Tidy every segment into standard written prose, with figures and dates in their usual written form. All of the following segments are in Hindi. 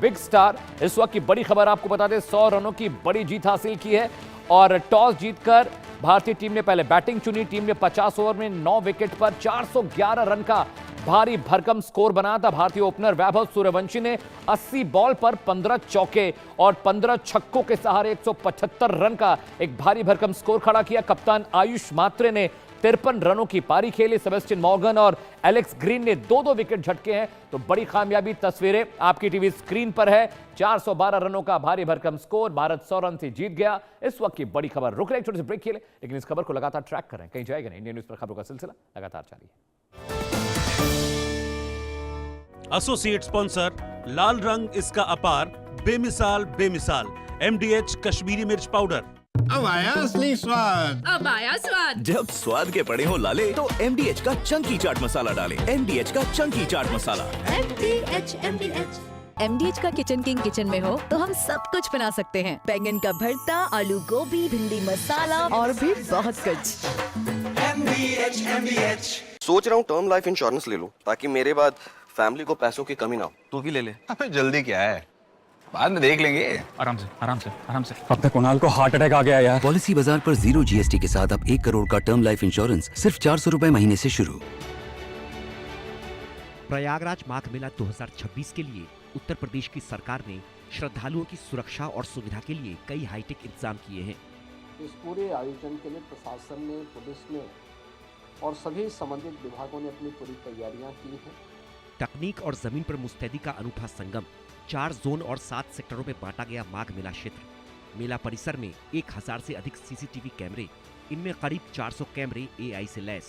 Big star. इस वक्त की बड़ी खबर आपको बता दें, 100 रनों की बड़ी जीत हासिल की है और टॉस जीतकर भारतीय टीम ने पहले बैटिंग चुनी। टीम ने 50 ओवर में 9 विकेट पर 411 रन का भारी भरकम स्कोर बनाया था। भारतीय ओपनर वैभव सूर्यवंशी ने 80 बॉल पर 15 चौके और 15 छक्कों के सहारे 175 रन का एक भारी भरकम स्कोर खड़ा किया। कप्तान आयुष मात्रे ने 53 रनों की पारी खेली। सेबेस्टियन मॉर्गन और एलेक्स ग्रीन ने 2-2 विकेट झटके हैं। तो बड़ी कामयाबी तस्वीरें आपकी टीवी स्क्रीन पर है। 412 रनों का भारी भरकम स्कोर, भारत 100 रन से जीत गया। इस वक्त की बड़ी खबर। रुक रहे, एक छोटे से ब्रेक खेले, लेकिन इस खबर को लगातार ट्रैक करें, कहीं जाएगा नहीं। इंडियन न्यूज पर खबरों का सिलसिला लगातार जारी है। एसोसिएट स्पॉन्सर, लाल रंग इसका अपार, बेमिसाल बेमिसाल, MDH कश्मीरी मिर्च पाउडर। अब आया असली स्वाद। अब आया स्वाद। जब स्वाद के पड़े हो लाले तो MDH का चंकी चाट मसाला डालें। MDH का चंकी चाट मसाला। MDH का किचन किंग किचन में हो तो हम सब कुछ बना सकते हैं। बैंगन का भरता, आलू गोभी, भिंडी मसाला और भी बहुत कुछ। सोच रहा हूँ टर्म लाइफ इंश्योरेंस ले लूं ताकि मेरे बाद फैमिली को पैसों की कमी ना हो। तू भी ले ले। अबे जल्दी क्या है, बाद में देख लेंगे। आराम से आराम से आराम से। अब तक कुणाल को हार्ट अटैक आ गया यार। पॉलिसी बाजार पर 0 GST के साथ अब 1 करोड़ का टर्म लाइफ इंश्योरेंस सिर्फ 400 रुपए महीने से शुरू। प्रयागराज माघ मेला 2026 के लिए उत्तर प्रदेश की सरकार ने श्रद्धालुओं की सुरक्षा और सुविधा के लिए कई हाईटेक इंतजाम किए हैं। इस पूरे आयोजन के लिए प्रशासन ने, पुलिस ने और सभी संबंधित विभागों ने अपनी पूरी तैयारियां की हैं। तकनीक और जमीन पर मुस्तैदी का अनूठा संगम। 4 जोन और 7 सेक्टरों में बांटा गया माघ मेला क्षेत्र। मेला परिसर में 1000 से अधिक CCTV कैमरे, इनमें करीब 400 कैमरे AI से लैस।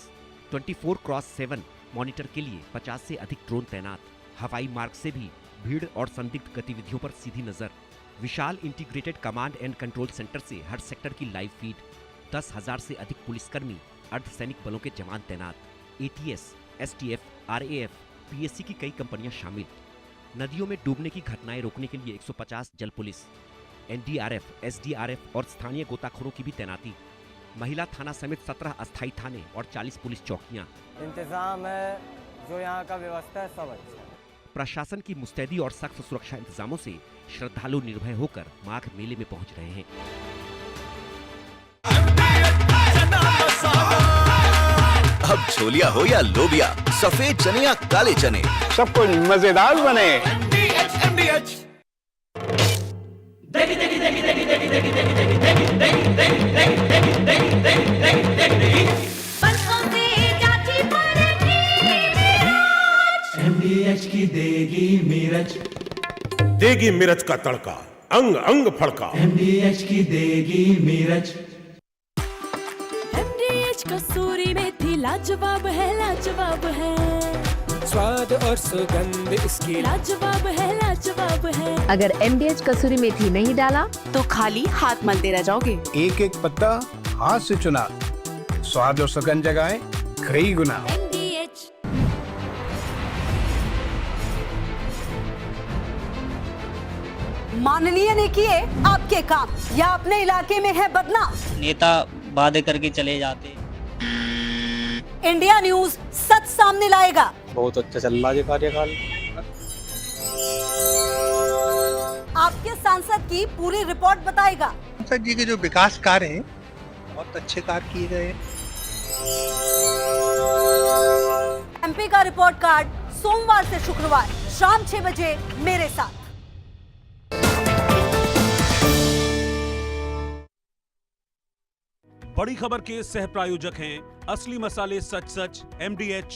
24x7 मॉनिटर के लिए 50 से अधिक ड्रोन तैनात। हवाई मार्ग से भी भीड़ और संदिग्ध गतिविधियों पर सीधी नजर। विशाल integrated command and control centre से हर सेक्टर की लाइव फीड। 10,000 से अधिक पुलिसकर्मी, अर्धसैनिक बलों के जवान तैनात। ATS, STF, RAF, PSC की कई कंपनियां शामिल। नदियों में डूबने की घटनाएं रोकने के लिए 150 जल पुलिस, NDRF, SDRF और स्थानीय गोताखोरों की भी तैनाती। महिला थाना समेत 17 अस्थायी थाने और 40 पुलिस चौकियां। इंतजाम है, जो यहाँ का व्यवस्था है सब अच्छा है। प्रशासन की मुस्तैदी और सख्त सुरक्षा इंतजामों से श्रद्धालु निर्भय होकर माघ मेले में पहुंच रहे हैं। अब छोलिया हो या लोबिया, सफेद चने या काले चने, सब कुछ मजेदार बने। MDH की देगी मिर्च, देगी मिर्च का तड़का, अंग अंग फड़का। MDH की देगी मिर्च। MDH कसूरी मेथी लाजवाब है, लाजवाब है। स्वाद और सुगंध इसकी लाजवाब है, लाजवाब है। अगर MDH कसूरी मेथी नहीं डाला तो खाली हाथ मलते रह जाओगे। एक एक पत्ता हाथ से चुना, स्वाद और सुगंध जगाए कई गुना। माननीय ने किए आपके काम या अपने इलाके में है बदनाम। नेता वादे करके चले जाते। इंडिया न्यूज सच सामने लाएगा। बहुत अच्छा चल रहा है कार्यकाल। आपके सांसद की पूरी रिपोर्ट बताएगा। सांसद जी के जो विकास कार्य हैं बहुत अच्छे कार्य किए गए हैं। MP का रिपोर्ट कार्ड सोमवार से शुक्रवार शाम 6 बजे मेरे साथ। बड़ी खबर के सह प्रायोजक हैं असली मसाले सच सच, MDH।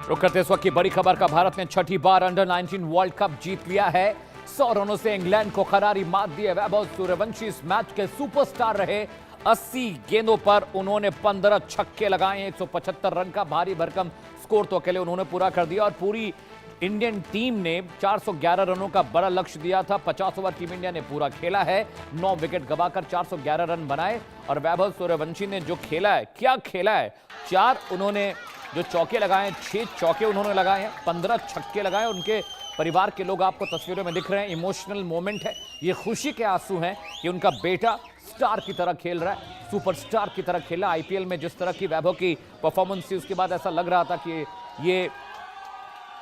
रुक करते इस वक्त की बड़ी खबर का। भारत ने 6ठी बार अंडर-19 वर्ल्ड कप जीत लिया है। 100 रनों से इंग्लैंड को करारी मात दी है। वैभव सूर्यवंशी इस मैच के सुपरस्टार रहे। 80 गेंदों पर उन्होंने 15 छक्के लगाए। 175 रन का भारी भरकम स्कोर तो अकेले उन्होंने पूरा कर दिया और पूरी इंडियन टीम ने 411 रनों का बड़ा लक्ष्य दिया था। 50 ओवर टीम इंडिया ने पूरा खेला है। 9 विकेट गंवाकर 411 रन बनाए और वैभव सूर्यवंशी ने जो खेला है, क्या खेला है। 4 उन्होंने जो चौके लगाए, 6 चौके उन्होंने लगाए हैं, 15 छक्के लगाए। उनके परिवार के लोग आपको तस्वीरों में दिख रहे हैं। इमोशनल मोमेंट है, ये खुशी के आंसू हैं कि उनका बेटा स्टार की तरह खेल रहा है, सुपरस्टार की तरह खेला। आईपीएल में जिस तरह की वैभव की परफॉर्मेंस थी, उसके बाद ऐसा लग रहा था कि ये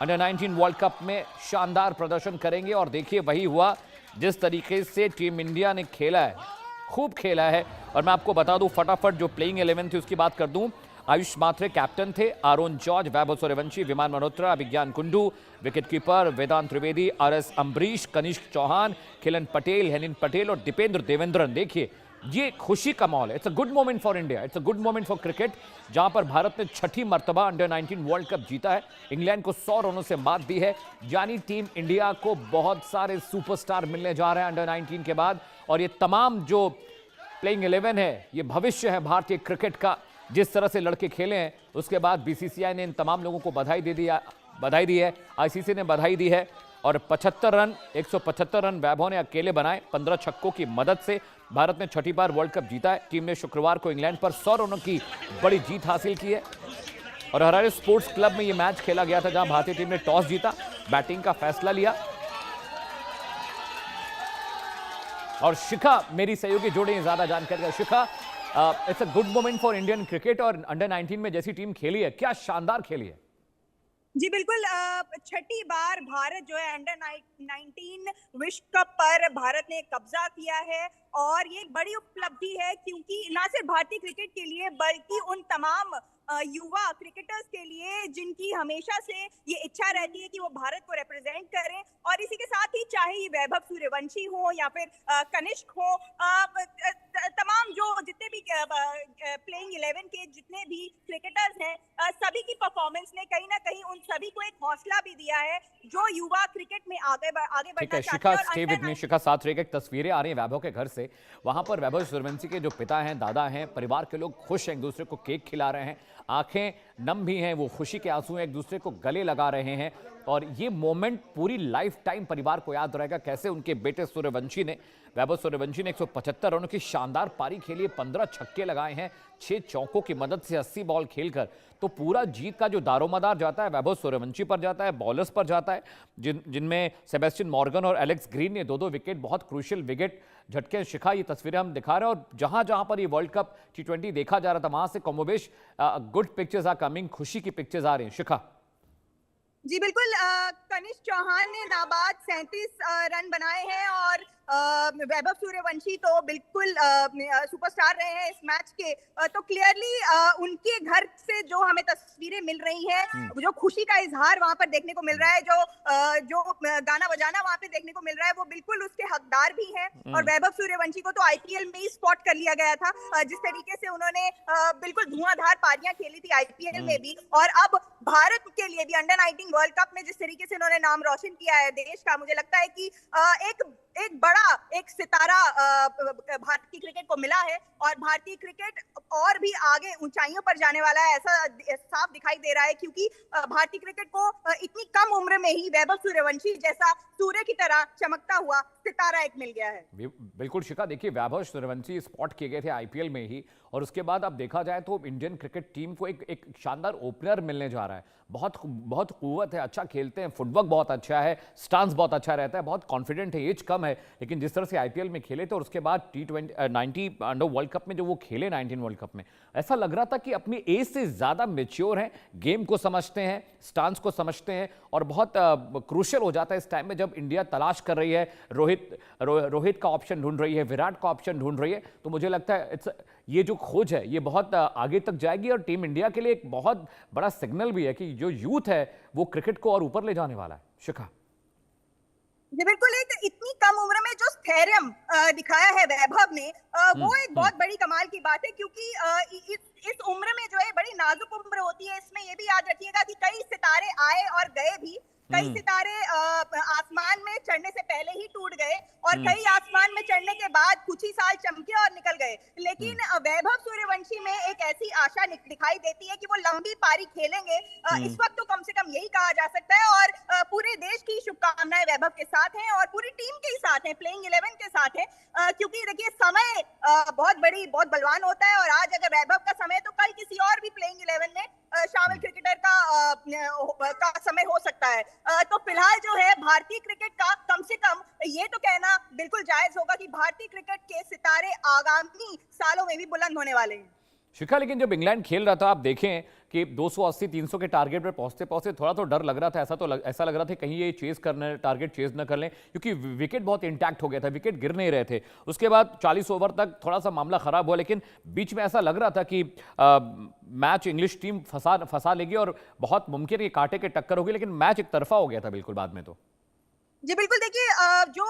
अंडर 19 वर्ल्ड कप में शानदार प्रदर्शन करेंगे। और देखिए वही हुआ, जिस तरीके से टीम इंडिया ने खेला है, खूब खेला है। और मैं आपको बता दूं फटाफट, जो प्लेइंग 11 थी उसकी बात कर दूं। आयुष मात्रे कैप्टन थे, आरोन जॉर्ज, वैभव सूर्यवंशी, विमान मल्होत्रा, अभिज्ञान कुंडू, विकेटकीपर वेदांत त्रिवेदी, आरएस अम्बरीश, कनिष्क चौहान, खिलन पटेल, हेनिन पटेल और दीपेंद्र देवेंद्रन। देखिए ये खुशी का माहौल है। It's a good moment for India, it's a good moment for cricket, जहां पर भारत ने छठी मर्तबा अंडर 19 वर्ल्ड कप जीता है, इंग्लैंड को 100 रनों से मात दी है। यानी टीम इंडिया को बहुत सारे सुपरस्टार मिलने जा रहे हैं अंडर 19 के बाद। और ये तमाम जो प्लेइंग 11 है, ये भविष्य है भारतीय क्रिकेट का। जिस तरह से लड़के खेले हैं, उसके बाद बीसीसीआई ने इन तमाम लोगों को बधाई दी है, आईसीसी ने बधाई दी है। और 175 रन वैभव ने अकेले बनाए 15 छक्कों की मदद से। भारत ने छठी बार वर्ल्ड कप जीता है। टीम ने शुक्रवार को इंग्लैंड पर 100 रनों की बड़ी जीत हासिल की है। और हरारे स्पोर्ट्स क्लब में यह मैच खेला गया था, जहां भारतीय टीम ने टॉस जीता, बैटिंग का फैसला लिया। और शिखा मेरी सहयोगी जोड़े ज्यादा जानकारी। Shikha, it's a good moment for Indian cricket, और अंडर 19 में जैसी टीम खेली है, क्या शानदार खेली है। जी बिल्कुल, छठी बार भारत जो है अंडर 19 विश्व कप पर भारत ने कब्जा किया है। और ये बड़ी उपलब्धि है, क्योंकि न सिर्फ भारतीय क्रिकेट के लिए बल्कि उन तमाम युवा क्रिकेटर्स के लिए जिनकी हमेशा से ये इच्छा रहती है कि वो भारत को रिप्रेजेंट करें। और इसी के साथ ही चाहे ये वैभव सूर्यवंशी हो या फिर कनिष्क हो, तमाम जो जितने भी प्लेइंग 11 के जितने भी क्रिकेटर्स हैं, सभी की परफॉर्मेंस ने कहीं ना कहीं उन सभी को एक हौसला भी दिया है जो युवा क्रिकेट में आगे बढ़ना चाहते हैं। शिखा, स्टे विद मी। शिखा, साथ रहिए। तस्वीरें आ रही हैं वैभव के घर से। वहां पर वैभव सूर्यवंशी के जो पिता हैं, दादा हैं, परिवार के लोग खुश हैं, एक दूसरे को केक खिला रहे हैं, आंखें नम भी हैं, वो खुशी के आंसू हैं, एक दूसरे को गले लगा रहे हैं। और ये मोमेंट पूरी लाइफ टाइम परिवार को याद रहेगा, कैसे उनके बेटे सूर्यवंशी ने, वैभव सूर्यवंशी ने 175 रनों की शानदार पारी खेली, 15 छक्के लगाए हैं, 6 चौकों की मदद से 80 बॉल खेलकर। तो पूरा जीत का जो दारोमदार जाता है वैभव सूर्यवंशी पर जाता है, बॉलर्स पर जाता है, जिनमें सेबेस्टियन मॉर्गन और एलेक्स ग्रीन ने 2-2 विकेट, बहुत क्रूशियल विकेट झटके। शिखा, ये तस्वीरें हम दिखा रहे हैं, और जहां जहां पर ये वर्ल्ड कप T20 देखा जा रहा था, वहां से कमोबेश गुड पिक्चर्स आर कमिंग, खुशी की पिक्चर्स आ रही हैं। शिखा जी बिल्कुल, कनिष्क चौहान ने नाबाद 37 रन बनाए हैं। और वैभव सूर्यवंशी तो बिल्कुल सुपरस्टार रहे हैं इस मैच के। तो क्लियरली उनके घर से जो हमें तस्वीरें मिल रही हैं, जो खुशी का इजहार वहां पर देखने को मिल रहा है, जो गाना बजाना वहां पे देखने को मिल रहा है, वो बिल्कुल उसके हकदार भी हैं। और वैभव सूर्यवंशी को तो आईपीएल में ही स्पॉट कर लिया गया था, जिस तरीके से उन्होंने बिल्कुल धुआंधार पारियां खेली थी आईपीएल में भी। और अब भारत के लिए भी अंडर 19 वर्ल्ड कप में जिस तरीके से उन्होंने नाम रोशन किया है देश का, मुझे लगता है कि एक बड़ा सितारा भारतीय क्रिकेट को मिला है। और भारतीय क्रिकेट और भी आगे ऊंचाइयों पर जाने वाला है, ऐसा साफ दिखाई दे रहा है। क्योंकि भारतीय क्रिकेट को इतनी कम उम्र में ही वैभव सूर्यवंशी जैसा सूर्य की तरह चमकता हुआ सितारा एक मिल गया है। बिल्कुल शिखा, देखिए वैभव सूर्यवंशी स्पॉट किए गए थे आईपीएल में ही, और उसके बाद अब देखा जाए तो इंडियन क्रिकेट टीम को एक शानदार ओपनर मिलने जा रहा है। बहुत कुव्वत है, अच्छा खेलते हैं, फुटवर्क बहुत अच्छा है, स्टांस बहुत अच्छा रहता है, बहुत कॉन्फिडेंट है, एज कम है, लेकिन जिस तरह से आईपीएल में खेले थे और उसके बाद T20 अंडर वर्ल्ड कप में जो वो खेले 19 वर्ल्ड कप में, ऐसा लग रहा था कि अपनी एज से ज्यादा मैच्योर हैं, गेम को समझते हैं, स्टांस को समझते हैं। और बहुत क्रूशियल हो जाता है इस टाइम में जब इंडिया तलाश कर रही है, रोहित का ऑप्शन ढूंढ रही है, विराट का ऑप्शन ढूंढ रही है। तो मुझे लगता है ये जो खोज है ये बहुत आगे तक जाएगी, और टीम इंडिया के लिए एक बहुत बड़ा सिग्नल भी है कि जो यूथ है वो क्रिकेट को और ऊपर ले जाने वाला है। शिखा जी बिल्कुल, एक इतनी कम उम्र में जो स्थैर्य दिखाया है वैभव ने, वो एक बहुत बड़ी कमाल की बात है। क्योंकि इस उम्र में जो है बड़ी नाजुक उम्र होती है। इसमें ये भी याद रखिएगा कि कई सितारे आए और गए भी, कई सितारे आसमान में चढ़ने से पहले ही टूट गए, और कई आसमान में चढ़ने के बाद कुछ ही साल चमके और निकल गए। लेकिन वैभव सूर्यवंशी में एक ऐसी आशा दिखाई देती है कि वो लंबी पारी खेलेंगे। इस वक्त तो कम से कम यही कहा जा सकता है। और पूरे देश की शुभकामनाएं वैभव के साथ हैं, और पूरी टीम के साथ हैं, प्लेइंग 11 के साथ है। क्योंकि देखिए समय बहुत बलवान होता है, और आज अगर वैभव का समय तो कल किसी और भी प्लेइंग 11 में शामिल क्रिकेटर का का समय हो सकता है। तो फिलहाल जो है भारतीय क्रिकेट का कम से कम ये तो कहना बिल्कुल जायज होगा कि भारतीय क्रिकेट के सितारे आगामी सालों में भी बुलंद होने वाले हैं। शिखा, लेकिन जब इंग्लैंड खेल रहा था आप देखें कि 280-300 के टारगेट पर पहुंचते पहुंचते थोड़ा तो डर लग रहा था। ऐसा लग रहा था कहीं ये चेज करने टारगेट चेज न कर लें, क्योंकि विकेट बहुत इंटैक्ट हो गया था, विकेट गिर नहीं रहे थे। उसके बाद 40 ओवर तक थोड़ा सा मामला खराब हुआ, लेकिन बीच में ऐसा लग रहा था कि मैच इंग्लिश टीम फंसा लेगी और बहुत मुमकिन ये कांटे के टक्कर होगी, लेकिन मैच एक तरफा हो गया था बिल्कुल बाद में। तो जी बिल्कुल, देखिए जो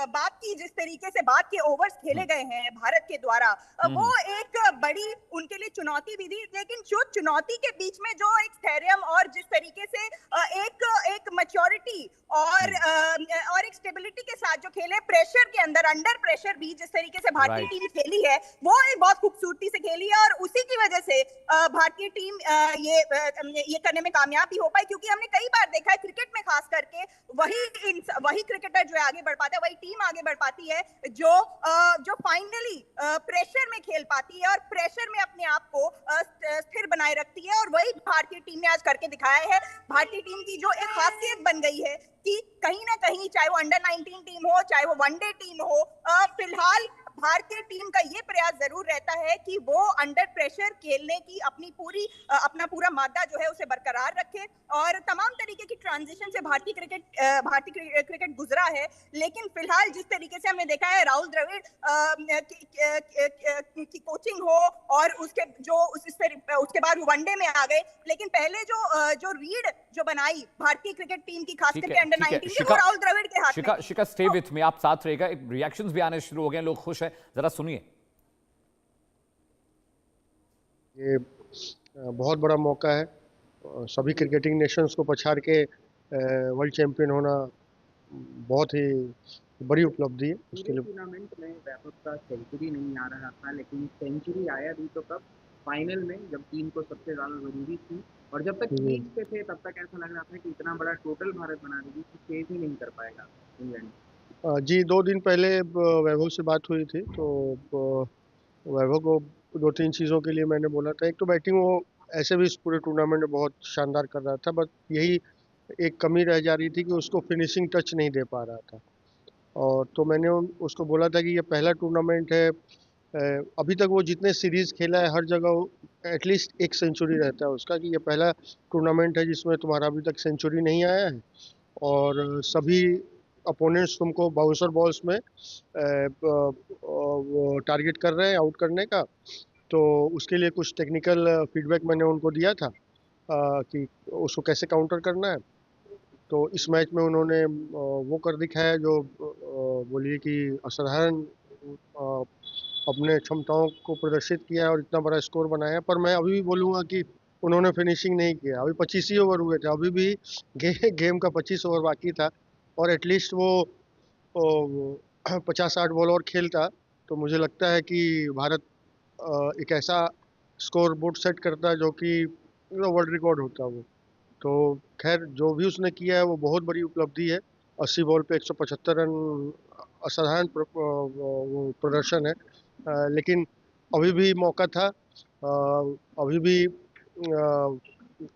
बात की जिस तरीके से बात के ओवर्स खेले गए हैं भारत के द्वारा, वो एक बड़ी उनके लिए चुनौती भी थी। लेकिन जो चुनौती के बीच में जो एक स्थैर्य और जिस तरीके से एक मैच्योरिटी और एक स्टेबिलिटी के साथ जो खेले, प्रेशर के अंदर, अंडर प्रेशर भी जिस तरीके से भारतीय टीम खेली है, वो एक बहुत खूबसूरती से खेली है। और उसी की वजह से भारतीय टीम ये करने में कामयाब भी हो पाई, क्योंकि हमने कई बार देखा है क्रिकेट में खास करके वही क्रिकेटर जो है आगे बढ़ पाता है, वही टीम आगे बढ़ पाती है जो फाइनली प्रेशर में खेल पाती है और प्रेशर में अपने आप को स्थिर बनाए रखती है। और वही भारतीय टीम ने आज करके दिखाया है। भारतीय टीम की जो एक खासियत बन गई है कि कहीं ना कहीं, चाहे वो अंडर 19 टीम हो, चाहे वो वनडे टीम हो, फिलहाल भारतीय टीम का ये प्रयास जरूर रहता है कि वो अंडर प्रेशर खेलने की अपना पूरा मादा जो है उसे बरकरार रखे। और तमाम तरीके की ट्रांजिशन से भारतीय क्रिकेट गुजरा है। लेकिन फिलहाल जिस तरीके से हमने देखा है, राहुल द्रविड़ की कोचिंग हो और उसके बाद वनडे में आ गए, लेकिन पहले जो रीड जो बनाई भारतीय क्रिकेट टीम की, खास करके अंडर 19 की, वो राहुल द्रविड़ के हाथ में। शिखा, स्टे विथ मी, आप साथ रहेगा। रिएक्शंस भी आने शुरू हो गए, लोग खुश हैं, जरा सुनिए। ये बहुत बड़ा मौका है, सभी क्रिकेटिंग नेशंस को पछाड़ के वर्ल्ड चैंपियन होना बहुत ही बड़ी उपलब्धि है। उसके लिए टूर्नामेंट में वैभव का सेंचुरी नहीं आ रहा था, लेकिन सेंचुरी आया भी तो कब, फाइनल में, जब टीम को सबसे ज्यादा जरूरी थी। और जब तक क्रीज पे थे तब तक ऐसा लग रहा था कि इतना बड़ा टोटल भारत बना देगी कि चेज ही नहीं कर पाएगा इंग्लैंड। जी 2 दिन पहले वैभव से बात हुई थी, तो वैभव को 2-3 चीज़ों के लिए मैंने बोला था। एक तो बैटिंग वो ऐसे भी इस पूरे टूर्नामेंट में बहुत शानदार कर रहा था, बस यही एक कमी रह जा रही थी कि उसको फिनिशिंग टच नहीं दे पा रहा था। और तो मैंने उसको बोला था कि ये पहला टूर्नामेंट है, अभी तक वो जितने सीरीज़ खेला है हर जगह एटलीस्ट एक सेंचुरी रहता है उसका, कि ये पहला टूर्नामेंट है जिसमें तुम्हारा अभी तक सेंचुरी नहीं आया है। और सभी अपोनेंट्स तुमको बाउंसर बॉल्स में टारगेट कर रहे हैं आउट करने का। तो उसके लिए कुछ टेक्निकल फीडबैक मैंने उनको दिया था कि उसको कैसे काउंटर करना है। तो इस मैच में उन्होंने वो कर दिखाया जो बोलिए कि असाधारण अपने क्षमताओं को प्रदर्शित किया है और इतना बड़ा स्कोर बनाया है। पर मैं अभी भी बोलूँगा कि उन्होंने फिनिशिंग नहीं किया। अभी 25 ही ओवर हुए थे, अभी भी गेम का 25 ओवर बाकी था, और एटलीस्ट वो 50-60 बॉल और खेलता तो मुझे लगता है कि भारत एक ऐसा स्कोर बोर्ड सेट करता है जो कि वर्ल्ड रिकॉर्ड होता है वो। तो खैर जो भी उसने किया है वो बहुत बड़ी उपलब्धि है। 80 बॉल पे 175 रन असाधारण प्रदर्शन है। लेकिन अभी भी मौका था, अभी भी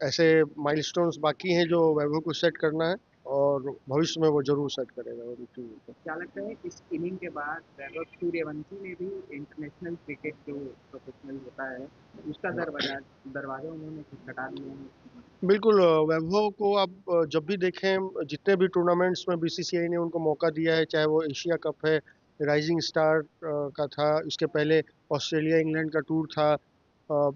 ऐसे माइलस्टोन्स बाकी हैं जो वैभव को सेट करना है, और भविष्य में वो जरूर सेट करेगा। क्या लगता है इस इनिंग के बाद वैभव सूर्यवंशी ने भी इंटरनेशनल क्रिकेट जो प्रोफेशनल होता है उसका दरवाजा उन्होंने खटखटा दिया है? बिल्कुल, वैभव को आप जब भी देखें, जितने भी टूर्नामेंट्स में बीसीसीआई ने उनको मौका दिया है, चाहे वो एशिया कप है, राइजिंग स्टार का था, इसके पहले ऑस्ट्रेलिया इंग्लैंड का टूर था,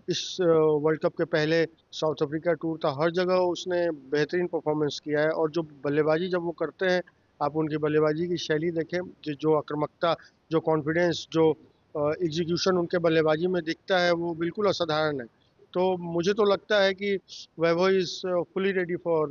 इस वर्ल्ड कप के पहले साउथ अफ्रीका टूर था, हर जगह उसने बेहतरीन परफॉर्मेंस किया है। और जो बल्लेबाजी जब वो करते हैं, आप उनकी बल्लेबाजी की शैली देखें, जो आक्रामकता, जो कॉन्फिडेंस, जो एग्जीक्यूशन उनके बल्लेबाजी में दिखता है, वो बिल्कुल असाधारण है। तो मुझे तो लगता है कि Vaibhav is fully ready for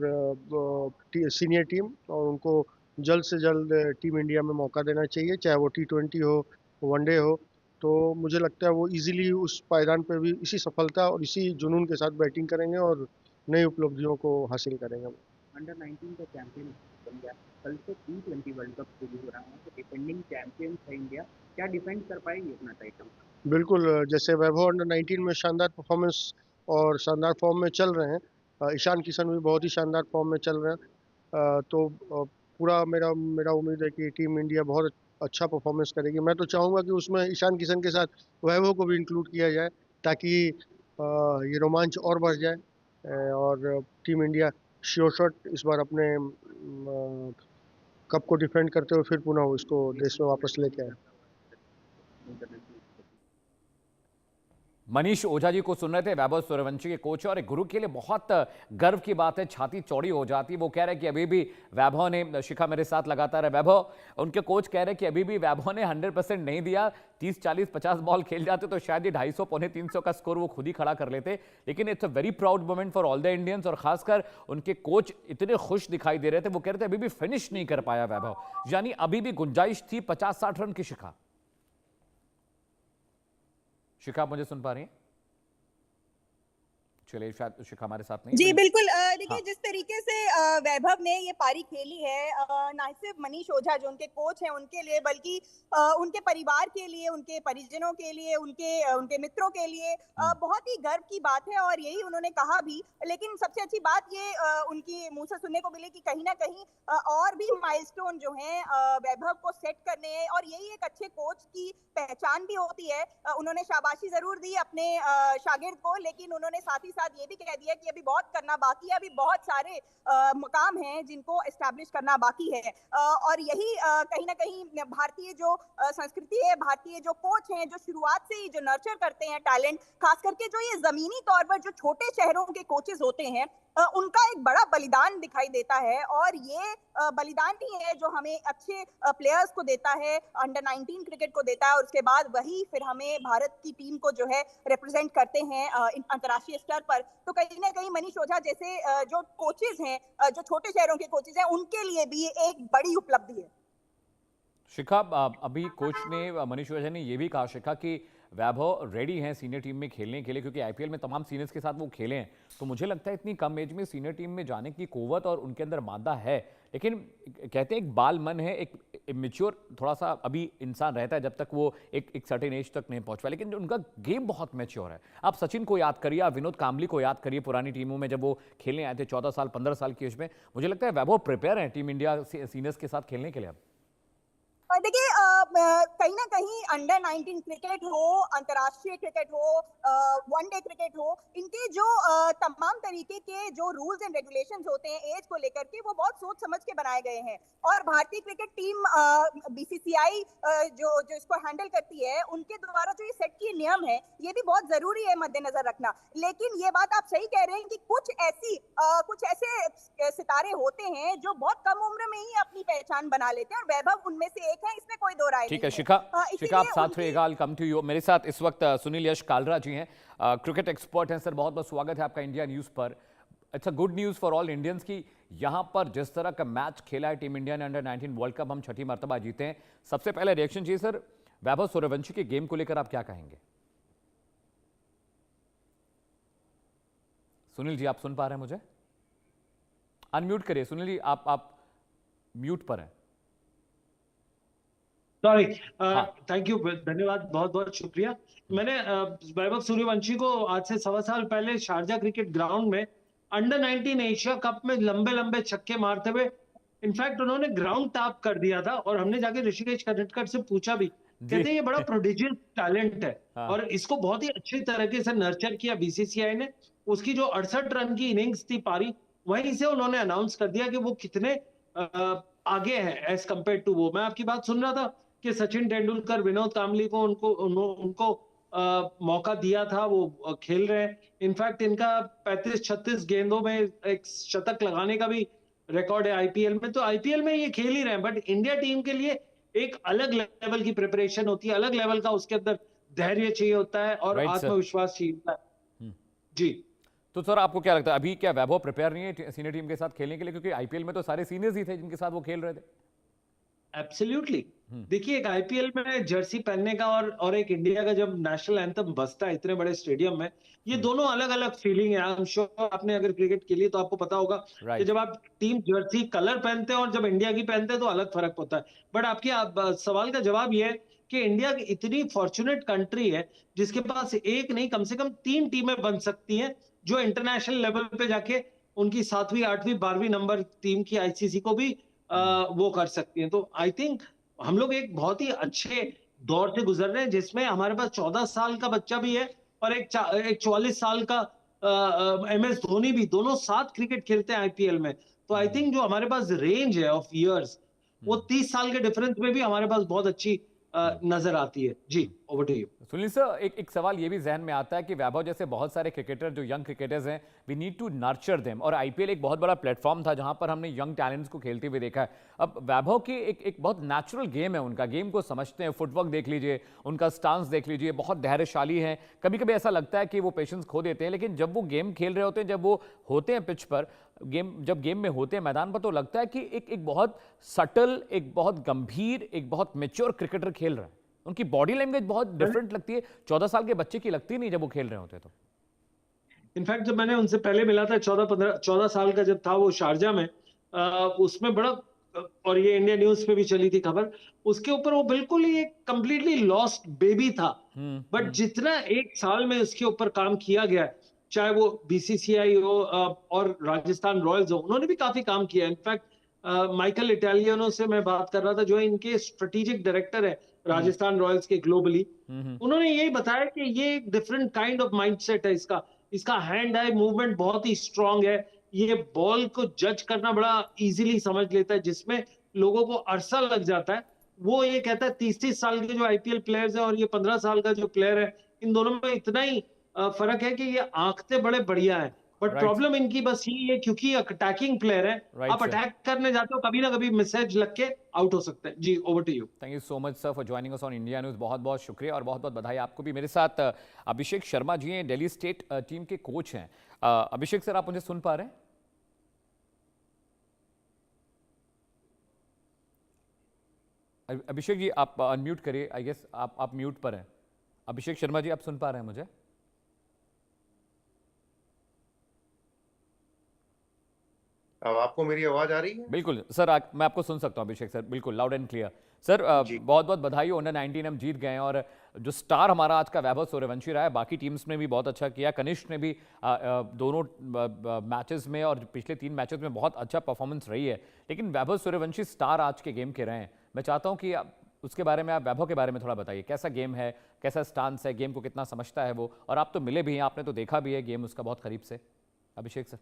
senior team, और उनको जल्द से जल्द टीम इंडिया में मौका देना चाहिए, चाहे वो T20 हो, वनडे हो। तो मुझे लगता है वो इजीली उस पायदान पर भी इसी सफलता और इसी जुनून के साथ बैटिंग करेंगे और नई उपलब्धियों को हासिल करेंगे। अंडर 19 का चैंपियन बन गया, कल से T20 वर्ल्ड कप शुरू हो रहा है, तो डिफेंडिंग चैंपियन है इंडिया, क्या डिफेंड कर पाएगी अपना टाइटल? बिल्कुल, जैसे वैभव अंडर 19 में शानदार परफॉर्मेंस और शानदार फॉर्म में चल रहे हैं, ईशान किशन भी बहुत ही शानदार फॉर्म में चल रहे हैं। तो पूरा मेरा उम्मीद है कि टीम इंडिया बहुत अच्छा परफॉर्मेंस करेगी। मैं तो चाहूँगा कि उसमें ईशान किशन के साथ वैभव को भी इंक्लूड किया जाए, ताकि ये रोमांच और बढ़ जाए और टीम इंडिया श्योर शॉट इस बार अपने कप को डिफेंड करते हुए फिर पुनः इसको देश में वापस लेके आए। मनीष ओझा जी को सुन रहे थे, वैभव सूर्यवंशी के कोच, और एक गुरु के लिए बहुत गर्व की बात है, छाती चौड़ी हो जाती है। वो कह रहे हैं कि अभी भी वैभव ने, शिखा मेरे साथ लगातार है, वैभव उनके कोच कह रहे हैं कि अभी भी वैभव ने 100% नहीं दिया। 30 40 50 बॉल खेल जाते तो शायद ये 250 पौने 300 का स्कोर वो खुद ही खड़ा कर लेते। लेकिन it's a very proud moment for all the Indians, और खासकर उनके कोच इतने खुश दिखाई दे रहे थे। वो कह रहे थे अभी भी फिनिश नहीं कर पाया वैभव, यानी अभी भी गुंजाइश थी 50-60 रन की। शिखा आप मुझे सुन पा रही हैं? चलिए, शायद शिखा हमारे साथ नहीं। जी बिल्कुल, देखिए हाँ। जिस तरीके से वैभव ने ये पारी खेली है, ना सिर्फ मनीष ओझा जो उनके कोच हैं उनके लिए, बल्कि उनके परिवार के लिए, उनके परिजनों के लिए, उनके मित्रों के लिए बहुत ही गर्व की बात है, और यही उन्होंने कहा भी। लेकिन सबसे अच्छी बात ये उनकी मुंह से सुनने को मिली कि कहीं ना कहीं और भी माइलस्टोन जो हैं वैभव को सेट करने हैं, और यही एक अच्छे कोच की पहचान भी होती है। उन्होंने शाबाशी जरूर दी अपने शागिर्द को, लेकिन उन्होंने साथ ही साथ ये भी कह दिया कि अभी बहुत करना बाकी है, अभी बहुत सारे मुकाम हैं जिनको एस्टैब्लिश करना बाकी है। और यही कहीं ना कहीं भारतीय जो संस्कृति है, भारतीय जो कोच हैं, जो शुरुआत से ही जो नर्चर करते हैं टैलेंट, खास करके जो ये जमीनी तौर पर जो छोटे शहरों के कोचेस होते हैं, उनका एक बड़ा बलिदान दिखाई देता है। और ये बलिदान ही है जो हमें अच्छे प्लेयर्स को देता है, अंडर 19 क्रिकेट को देता है, और उसके बाद वही फिर हमें भारत की टीम को जो है रिप्रेजेंट करते हैं अंतर्राष्ट्रीय स्तर पर। तो कहीं ना कहीं मनीष ओझा जैसे जो कोचेस हैं, जो छोटे शहरों के कोचेस हैं, उनके लिए भी एक बड़ी उपलब्धि है। शिखा, अभी कोच ने, मनीष ओझा ने ये भी कहा शिखा कि वैभव रेडी हैं सीनियर टीम में खेलने के लिए, क्योंकि आईपीएल में तमाम सीनियर्स के साथ वो खेले हैं। तो मुझे लगता है इतनी कम एज में सीनियर टीम में जाने की कुव्वत और उनके अंदर मादा है। लेकिन कहते हैं एक बाल मन है, एक इमेच्योर थोड़ा सा अभी इंसान रहता है जब तक वो एक सर्टेन एज तक नहीं पहुंच पाया, लेकिन उनका गेम बहुत मैच्योर है। आप सचिन को याद करिए, आप विनोद कांबली को याद करिए, पुरानी टीमों में जब वो खेलने आए थे 14 साल 15 साल की एज में। मुझे लगता है वैभव प्रिपेयर है टीम इंडिया सीनियर्स के साथ खेलने के लिए। अब देखिए, कहीं ना कहीं अंडर 19 क्रिकेट हो, अंतर्राष्ट्रीय क्रिकेट हो, वनडे क्रिकेट हो, इनके जो तमाम तरीके के जो रूल्स एंड रेगुलेशंस होते हैं एज को लेकर के, वो बहुत सोच समझ के बनाए गए हैं। और भारतीय क्रिकेट टीम बीसीसीआई जो इसको हैंडल करती है, उनके द्वारा जो ये सेट किए नियम है, ये भी बहुत जरूरी है मद्देनजर रखना। लेकिन ये बात आप सही कह रहे हैं कि कुछ ऐसे सितारे होते हैं जो बहुत कम उम्र में ही अपनी पहचान बना लेते हैं, और वैभव उनमें से एक है, इसमें कोई दो राय नहीं है। ठीक है शिखा, आप साथ रहिएगा, I will come to you. मेरे साथ इस वक्त सुनील यश कालरा जी हैं, क्रिकेट एक्सपर्ट हैं। सर, बहुत बहुत स्वागत है आपका इंडिया न्यूज पर। It's a good news for all Indians की यहाँ पर जिस तरह का मैच खेला है टीम इंडिया ने, अंडर 19 वर्ल्ड कप हम 6ठी मर्तबा जीते हैं। सबसे पहले रिएक्शन चाहिए सर, वैभव सूर्यवंशी के गेम को लेकर आप क्या कहेंगे? सुनील जी, आप सुन पा रहे हैं मुझे? अनम्यूट करिए सुनील जी, आप म्यूट पर हैं। सॉरी, थैंक यू, धन्यवाद, बहुत बहुत शुक्रिया। मैंने वैभव सूर्यवंशी को आज से 1.25 साल पहले शारजा क्रिकेट ग्राउंड में अंडर 19 एशिया कप में लंबे लंबे छक्के मारते हुए, इनफैक्ट उन्होंने ग्राउंड टॉप कर दिया था, और हमने जाके ऋषिकेश कर्नाटक से पूछा भी, कहते हैं ये बड़ा प्रोडिजियस टैलेंट है। और इसको बहुत ही अच्छी तरीके से नर्चर किया बीसीसीआई ने। उसकी जो 68 रन की इनिंग्स थी पारी, वहीं से उन्होंने अनाउंस कर दिया कि वो कितने आगे हैं एज कंपेयर टू वो। मैं आपकी बात सुन रहा था कि सचिन तेंदुलकर, विनोद कांबली को उनको मौका दिया था, वो खेल रहे हैं। इनफैक्ट इनका 35-36 गेंदों में एक शतक लगाने का भी रिकॉर्ड है आईपीएल में। तो आईपीएल में ये खेल ही रहे हैं, बट इंडिया टीम के लिए एक अलग लेवल की प्रिपरेशन होती है, अलग लेवल का उसके अंदर धैर्य चाहिए होता है और आत्मविश्वास चाहिए होता है। जी, तो सर आपको क्या लगता है, अभी क्या वैभव प्रिपेयर नहीं है सीनियर टीम के साथ खेलने के लिए? क्योंकि आईपीएल में तो सारे सीनियर्स ही थे जिनके साथ वो खेल रहे थे। एब्सोल्युटली, देखिए एक आईपीएल में जर्सी पहनने का और एक इंडिया का जब नेशनल एंथम बजता है इतने बड़े स्टेडियम में, ये दोनों अलग अलग फीलिंग है। आई एम श्योर आपने अगर क्रिकेट खेली तो आपको पता होगा कि जब आप टीम जर्सी कलर पहनते हैं और जब इंडिया की पहनते हैं तो अलग फर्क होता है। बट आपके सवाल का जवाब ये है कि इंडिया इतनी फॉर्चुनेट कंट्री है जिसके पास एक नहीं कम से कम 3 टीमें बन सकती हैं जो इंटरनेशनल लेवल पे जाके उनकी 7वीं 8वीं 12वीं नंबर टीम की आईसीसी को भी वो कर सकती है। तो आई थिंक हम लोग एक बहुत ही अच्छे दौर से गुजर रहे हैं जिसमें हमारे पास 14 साल का बच्चा भी है और एक 44 साल का MS धोनी भी, दोनों साथ क्रिकेट खेलते हैं आईपीएल में। तो आई थिंक जो हमारे पास रेंज है ऑफ इयर्स वो 30 साल के डिफरेंस में भी हमारे पास बहुत अच्छी नजर आती है। जी, over to you. Sunil sir, एक सवाल ये भी जहन में आता है कि वैभव जैसे बहुत सारे क्रिकेटर जो यंग क्रिकेटर्स हैं, we need to nurture them, और आईपीएल एक बहुत बड़ा प्लेटफॉर्म था जहां पर हमने यंग टैलेंट्स को खेलते हुए देखा है। अब वैभव की एक बहुत नेचुरल गेम है, उनका गेम को समझते हैं, फुटवर्क देख लीजिए, उनका स्टांस देख लीजिए, बहुत धैर्यशाली हैं। कभी कभी ऐसा लगता है कि वो पेशेंस खो देते हैं, लेकिन जब वो गेम खेल रहे होते हैं, जब वो होते हैं पिच पर, जब गेम में होते हैं मैदान पर, तो लगता है कि एक बहुत सटल, एक बहुत गंभीर, एक बहुत मैच्योर क्रिकेटर खेल रहा है। उनकी बॉडी लैंग्वेज बहुत डिफरेंट लगती है, 14 साल के बच्चे की लगती नहीं जब वो खेल रहे होते तो। इनफैक्ट जब मैंने उनसे पहले मिला था 14 साल का जब था वो शारजा में, उसमें बड़ा, और ये इंडिया न्यूज पे भी चली थी खबर, उसके ऊपर वो बिल्कुल ही एक कंप्लीटली लॉस्ट बेबी था। बट जितना एक साल में उसके ऊपर काम किया गया, चाहे वो बीसीसीआई हो और राजस्थान रॉयल्स हो, उन्होंने भी काफी काम किया। इनफैक्ट माइकल इटालियनो से मैं बात कर रहा था, जो इनके स्ट्रेटेजिक डायरेक्टर है राजस्थान रॉयल्स के ग्लोबली, उन्होंने यही बताया कि ये एक डिफरेंट काइंड ऑफ माइंडसेट है इसका हैंड आई मूवमेंट बहुत ही स्ट्रांग है, ये बॉल को जज करना बड़ा इजीली समझ लेता है, जिसमें लोगों को अरसा लग जाता है। वो ये कहता है 30-30 साल के जो आईपीएल प्लेयर्स हैं और ये 15 साल का जो प्लेयर है, इन दोनों में इतना ही फर्क है कि ये आंखते बड़े बढ़िया है, बट प्रॉब्लम इनकी बस यही है क्योंकि अटैकिंग प्लेयर है, आप अटैक करने जाते हो, कभी ना कभी मैसेज लग के आउट हो सकते हैं। जी, over to you. Thank you so much sir for joining us on India News. बहुत बहुत शुक्रिया और बहुत बहुत बधाई आपको भी। मेरे साथ अभिषेक शर्मा जी हैं, दिल्ली स्टेट टीम के कोच हैं। अभिषेक सर, आप मुझे सुन पा रहे हैं? अभिषेक जी, आप अनम्यूट करिए। आई गेस आप म्यूट पर हैं। अभिषेक शर्मा जी, आप सुन पा रहे हैं मुझे? अब आपको मेरी आवाज आ रही है? बिल्कुल सर, मैं आपको सुन सकता हूं अभिषेक सर, बिल्कुल लाउड एंड क्लियर। सर, बहुत बहुत बधाई, अंडर 19 हम जीत गए हैं, और जो स्टार हमारा आज का वैभव सूर्यवंशी रहा है, बाकी टीम्स ने भी बहुत अच्छा किया। कनिष्क ने भी दोनों मैचेस में और पिछले 3 मैचेस में बहुत अच्छा परफॉर्मेंस रही है, लेकिन वैभव सूर्यवंशी स्टार आज के गेम के रहे हैं। मैं चाहता हूं कि उसके बारे में, आप वैभव के बारे में थोड़ा बताइए, कैसा गेम है, कैसा स्टांस है, गेम को कितना समझता है वो, और आप तो मिले भी हैं, आपने तो देखा भी है गेम उसका बहुत करीब से। अभिषेक सर।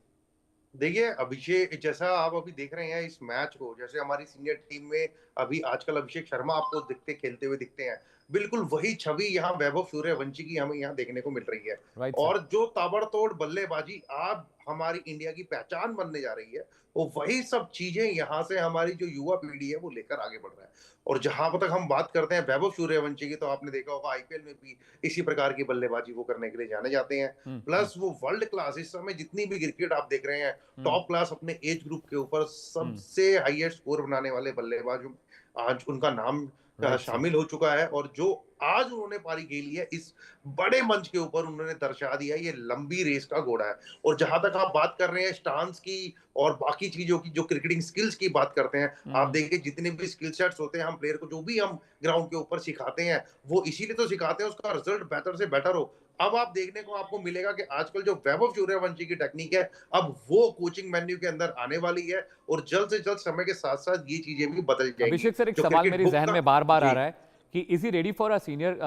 देखिए अभिषेक, जैसा आप अभी देख रहे हैं इस मैच को, जैसे हमारी सीनियर टीम में अभी आजकल अभिषेक शर्मा आपको खेलते हुए दिखते हैं, बिल्कुल वही छवि यहाँ वैभव सूर्यवंशी की हमें यहाँ देखने को मिल रही है। और जो ताबड़तोड़ बल्लेबाजी आज हमारी इंडिया की पहचान बनने जा रही है, वो वही सब चीजें यहाँ से हमारी जो युवा पीढ़ी है वो लेकर आगे बढ़ रहा है। और जहां तक हम बात करते हैं वैभव सूर्यवंशी की, तो आपने देखा होगा आईपीएल में भी इसी प्रकार की बल्लेबाजी वो करने के लिए जाने जाते हैं। प्लस वो वर्ल्ड क्लास, इस समय जितनी भी क्रिकेट आप देख रहे हैं, टॉप क्लास अपने एज ग्रुप के ऊपर सबसे हाईएस्ट स्कोर बनाने वाले बल्लेबाजों में आज उनका नाम शामिल हो चुका है। और जो आज उन्होंने पारी खेली है इस बड़े मंच के ऊपर, उन्होंने दर्शा दिया ये लंबी रेस का घोड़ा है। और जहां तक आप बात कर रहे हैं स्टांस की और बाकी चीजों की, जो क्रिकेटिंग स्किल्स की बात करते हैं, आप देखिए जितने भी स्किल सेट्स होते हैं हम प्लेयर को, जो भी हम ग्राउंड के ऊपर सिखाते हैं, वो इसीलिए तो सिखाते हैं उसका रिजल्ट बेहतर से बेटर हो। अब आप देखने को आपको मिलेगा कि आजकल जो वैभव सूर्यवंशी की टेक्निक है, अब वो कोचिंग मेन्यू के अंदर आने वाली है, और जल्द से जल्द समय के साथ साथ ये चीजें भी बदल जाएंगी। अभिषेक सर, एक सवाल मेरे जहन में बार बार आ रहा है कि is he ready for a senior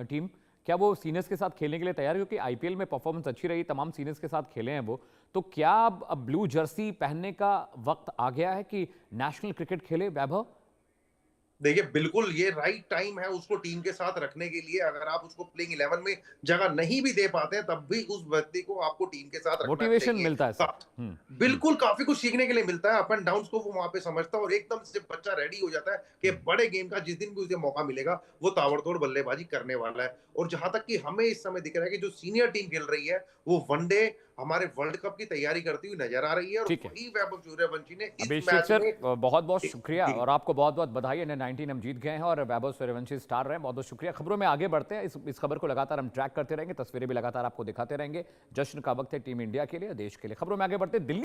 team? क्या वो सीनियर्स के साथ खेलने के लिए तैयार है? क्योंकि आईपीएल में परफॉर्मेंस अच्छी रही, तमाम सीनियर्स के साथ खेले हैं वो, तो क्या अब ब्लू जर्सी पहनने का वक्त आ गया है कि नेशनल क्रिकेट खेले वैभव? देखिए बिल्कुल ये राइट टाइम है उसको टीम के साथ रखने के लिए। अगर आप उसको प्लेइंग 11 में जगह नहीं भी दे पाते हैं, तब भी उस व्यक्ति को आपको टीम के साथ रखना मोटिवेशन मिलता है। बिल्कुल काफी कुछ सीखने के लिए मिलता है, अप एंड डाउन को वो वहां पे समझता है, और एकदम से बच्चा रेडी हो जाता है कि बड़े गेम का जिस दिन भी उसे मौका मिलेगा वो ताबड़तोड़ बल्लेबाजी करने वाला है। और जहां तक कि हमें इस समय दिख रहा है कि जो सीनियर टीम खेल रही है वो वनडे हमारे वर्ल्ड कप की तैयारी करती हुई नजर आ रही है, और वही वैभव सूर्यवंशी ने इस मैच में बहुत बहुत शुक्रिया और आपको बहुत बहुत बधाई। अंडर 19 हम जीत गए हैं और वैभव सूर्यवंशी स्टार रहे हैं, बहुत बहुत शुक्रिया। खबरों में आगे बढ़ते हैं, इस खबर को लगातार हम ट्रैक करते रहेंगे, तस्वीरें भी लगातार आपको दिखाते रहेंगे। जश्न का वक्त है टीम इंडिया के लिए, देश के लिए। खबरों में आगे बढ़ते हैं। दिल्ली